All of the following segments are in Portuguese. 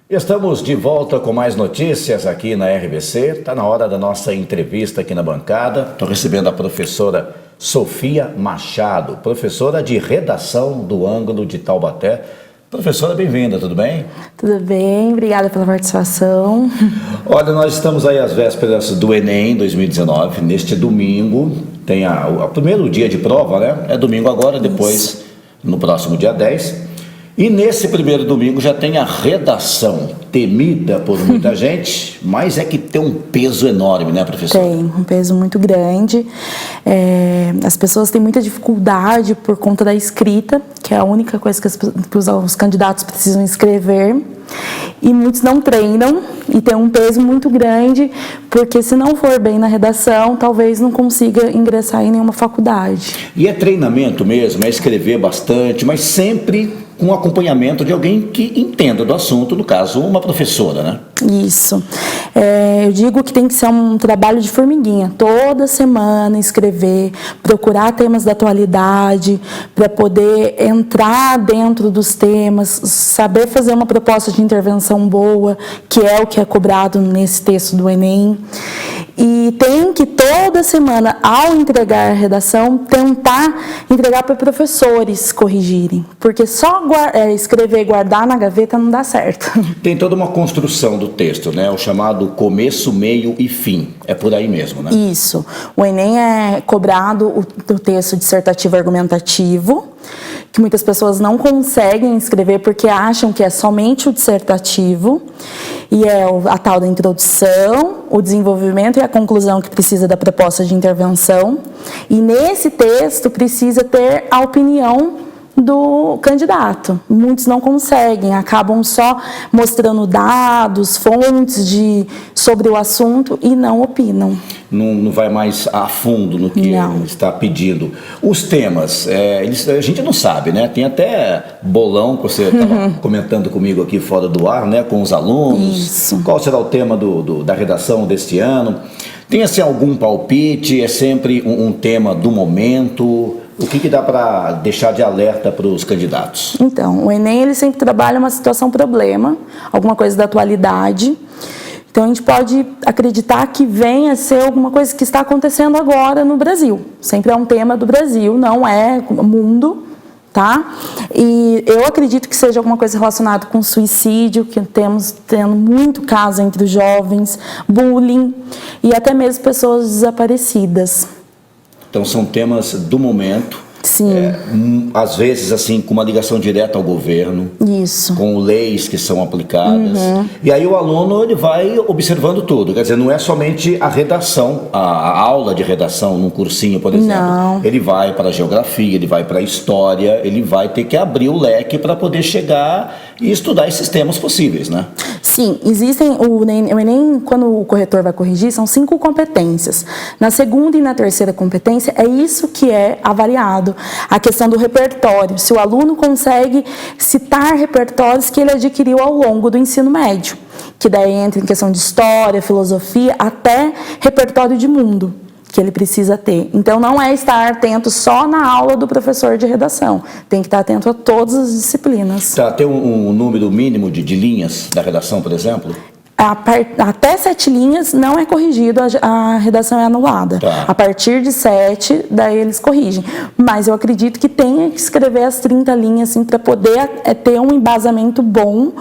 Estamos de volta com mais notícias aqui na RBC. Está na hora da nossa entrevista aqui na bancada. Estou recebendo a professora Sofia Machado, professora de redação do Ângulo de Taubaté. Professora, bem-vinda, tudo bem? Tudo bem, obrigada pela participação. Olha, nós estamos aí às vésperas do Enem 2019. Neste domingo tem o primeiro dia de prova, né? É domingo agora, depois no próximo dia 10. E nesse primeiro domingo já tem a redação, temida por muita gente, mas é que tem um peso enorme, né, professora? Tem um peso muito grande. As pessoas têm muita dificuldade por conta da escrita, que é a única coisa que os candidatos precisam escrever. E muitos não treinam e tem um peso muito grande, porque se não for bem na redação, talvez não consiga ingressar em nenhuma faculdade. E é treinamento mesmo, é escrever bastante, mas sempre com acompanhamento de alguém que entenda do assunto, no caso, uma professora, né? Isso. Eu digo que tem que ser um trabalho de formiguinha. Toda semana escrever, procurar temas da atualidade, para poder entrar dentro dos temas, saber fazer uma proposta de intervenção boa, que é o que é cobrado nesse texto do Enem. E tem que toda semana, ao entregar a redação, tentar entregar para professores corrigirem, porque só escrever e guardar na gaveta não dá certo. Tem toda uma construção do texto, né? O chamado começo, meio e fim. É por aí mesmo, né? Isso. O Enem é cobrado o texto dissertativo argumentativo, que muitas pessoas não conseguem escrever porque acham que é somente o dissertativo, e é a tal da introdução, o desenvolvimento e a conclusão que precisa da proposta de intervenção. E nesse texto precisa ter a opinião do candidato. Muitos não conseguem, acabam só mostrando dados, fontes sobre o assunto e não opinam. Não vai mais a fundo no que está pedindo. Os temas, a gente não sabe, né? Tem até bolão que você estava comentando comigo aqui fora do ar, né? Com os alunos. Isso. Qual será o tema da redação deste ano? Tem assim, algum palpite? É sempre um tema do momento? O que dá para deixar de alerta para os candidatos? Então, o Enem ele sempre trabalha uma situação-problema, alguma coisa da atualidade. Então, a gente pode acreditar que venha a ser alguma coisa que está acontecendo agora no Brasil. Sempre é um tema do Brasil, não é mundo, tá? E eu acredito que seja alguma coisa relacionada com suicídio, que tendo muito caso entre os jovens, bullying e até mesmo pessoas desaparecidas. Então são temas do momento. Sim. Às vezes assim com uma ligação direta ao governo. Isso. Com leis que são aplicadas. E aí o aluno ele vai observando tudo. Quer dizer, não é somente a redação, a aula de redação num cursinho, por exemplo. Não. Ele vai para a geografia, ele vai para a história, ele vai ter que abrir o leque para poder chegar e estudar esses temas possíveis, né? Sim, existem, o Enem, quando o corretor vai corrigir, são 5 competências. Na segunda e na terceira competência, é isso que é avaliado. A questão do repertório, se o aluno consegue citar repertórios que ele adquiriu ao longo do ensino médio, que daí entra em questão de história, filosofia, até repertório de mundo que ele precisa ter. Então, não é estar atento só na aula do professor de redação. Tem que estar atento a todas as disciplinas. Tá, tem um número mínimo de linhas da redação, por exemplo? Até 7 linhas não é corrigido, a redação é anulada. Tá. A partir de 7, daí eles corrigem. Mas eu acredito que tenha que escrever as 30 linhas assim, para poder ter um embasamento bom,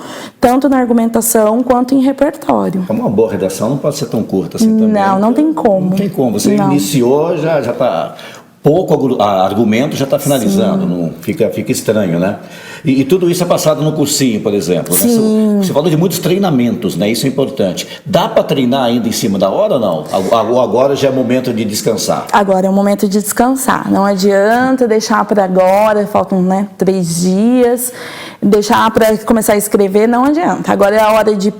tanto na argumentação quanto em repertório. Uma boa redação não pode ser tão curta assim também. Não tem como. Não tem como. Você iniciou, já está... Pouco argumento já está finalizando, não, fica estranho, né? E tudo isso é passado no cursinho, por exemplo. Né? Você falou de muitos treinamentos, né? Isso é importante. Dá para treinar ainda em cima da hora ou não? Ou agora já é momento de descansar? Agora é o momento de descansar. Não adianta deixar para agora, faltam 3 dias, deixar para começar a escrever, não adianta. Agora é a hora de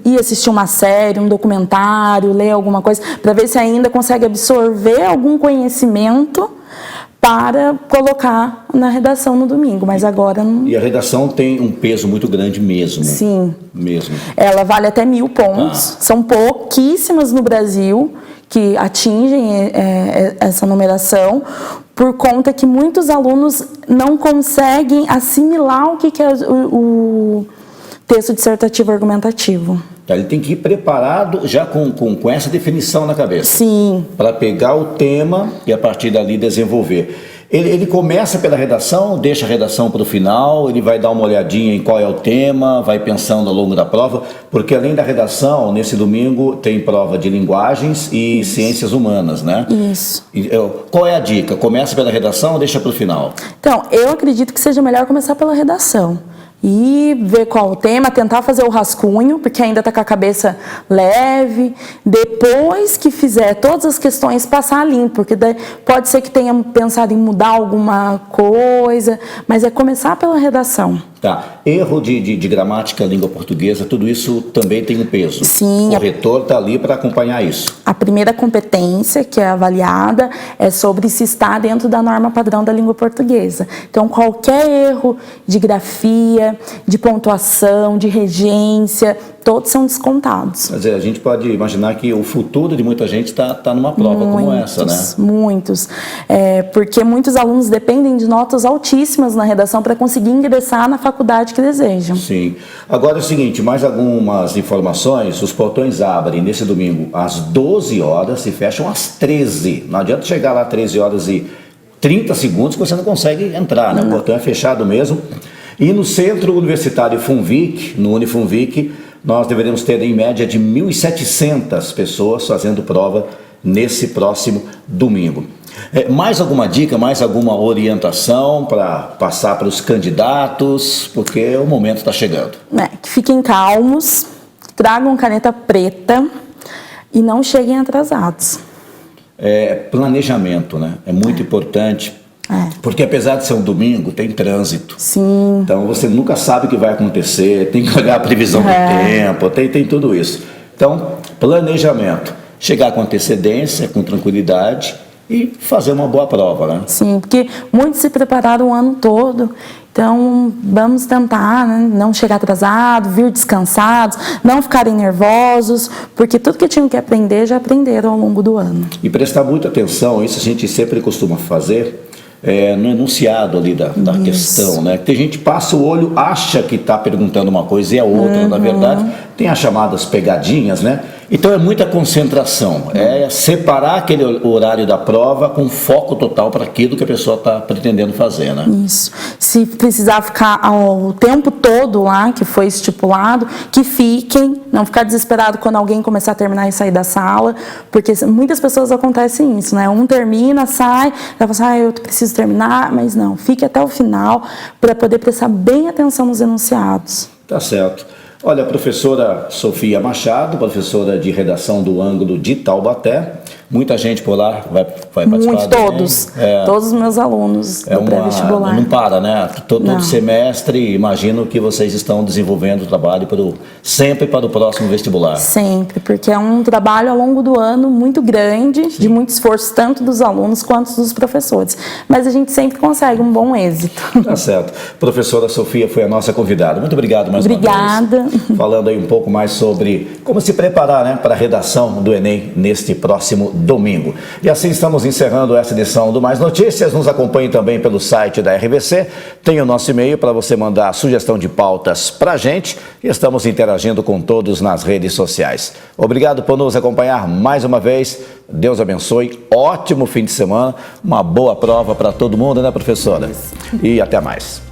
ir assistir uma série, um documentário, ler alguma coisa, para ver se ainda consegue absorver algum conhecimento para colocar na redação no domingo, mas agora não... E a redação tem um peso muito grande mesmo. Sim. Mesmo. Ela vale até 1000 pontos. São pouquíssimas no Brasil que atingem essa numeração, por conta que muitos alunos não conseguem assimilar o que é texto dissertativo argumentativo. Ele tem que ir preparado já com essa definição na cabeça. Sim. Para pegar o tema e a partir dali desenvolver. Ele começa pela redação, deixa a redação para o final, ele vai dar uma olhadinha em qual é o tema, vai pensando ao longo da prova, porque além da redação, nesse domingo tem prova de linguagens e ciências humanas, né? Isso. Qual é a dica? Começa pela redação ou deixa para o final? Então, eu acredito que seja melhor começar pela redação. E ver qual o tema, tentar fazer o rascunho, porque ainda está com a cabeça leve. Depois que fizer todas as questões, passar limpo, porque pode ser que tenha pensado em mudar alguma coisa, mas é começar pela redação. Tá. Erro de gramática, língua portuguesa, tudo isso também tem um peso. Sim. O corretor está ali para acompanhar isso. A primeira competência que é avaliada é sobre se está dentro da norma padrão da língua portuguesa. Então, qualquer erro de grafia, de pontuação, de regência, todos são descontados. Quer dizer, a gente pode imaginar que o futuro de muita gente está numa prova como essa, né? Muitos. Porque muitos alunos dependem de notas altíssimas na redação para conseguir ingressar na faculdade que desejam. Sim. Agora é o seguinte, mais algumas informações. Os portões abrem nesse domingo às 12 horas e fecham às 13. Não adianta chegar lá às 13 horas e 30 segundos que você não consegue entrar, né? O portão é fechado mesmo. E no Centro Universitário Funvic, no Unifunvic, nós deveremos ter em média de 1.700 pessoas fazendo prova nesse próximo domingo. Mais alguma dica, mais alguma orientação para passar para os candidatos, porque o momento está chegando. Que fiquem calmos, tragam caneta preta e não cheguem atrasados. Planejamento, né? É muito importante. Porque apesar de ser um domingo, tem trânsito. Sim. Então você nunca sabe o que vai acontecer, tem que olhar a previsão do tempo, tem tudo isso. Então, planejamento. Chegar com antecedência, com tranquilidade e fazer uma boa prova, né? Sim, porque muitos se prepararam o ano todo. Então, vamos tentar, né, não chegar atrasado, vir descansados, não ficarem nervosos, porque tudo que tinham que aprender já aprenderam ao longo do ano. E prestar muita atenção, isso a gente sempre costuma fazer, no enunciado ali da questão, né? Tem gente que passa o olho, acha que está perguntando uma coisa e é outra, na verdade. Tem as chamadas pegadinhas, né? Então é muita concentração, é separar aquele horário da prova com foco total para aquilo que a pessoa está pretendendo fazer, né? Isso. Se precisar ficar o tempo todo lá, que foi estipulado, que fiquem, não ficar desesperado quando alguém começar a terminar e sair da sala, porque muitas pessoas acontecem isso, né? Um termina, sai, vai falar, eu preciso terminar, mas não, fique até o final para poder prestar bem atenção nos enunciados. Tá certo. Olha, a professora Sofia Machado, professora de redação do Ângulo de Taubaté, muita gente por lá vai participar. Todos os meus alunos do pré-vestibular. Não para, né? Todo semestre, imagino que vocês estão desenvolvendo o trabalho sempre para o próximo vestibular. Sempre, porque é um trabalho ao longo do ano muito grande, de muito esforço, tanto dos alunos quanto dos professores. Mas a gente sempre consegue um bom êxito. Tá certo. Professora Sofia foi a nossa convidada. Muito obrigado mais uma vez. Obrigada. Falando aí um pouco mais sobre como se preparar, né, para a redação do Enem neste próximo domingo. E assim estamos encerrando essa edição do Mais Notícias. Nos acompanhe também pelo site da RBC. Tem o nosso e-mail para você mandar sugestão de pautas para a gente. E estamos interagindo com todos nas redes sociais. Obrigado por nos acompanhar mais uma vez. Deus abençoe. Ótimo fim de semana. Uma boa prova para todo mundo, né, professora? E até mais.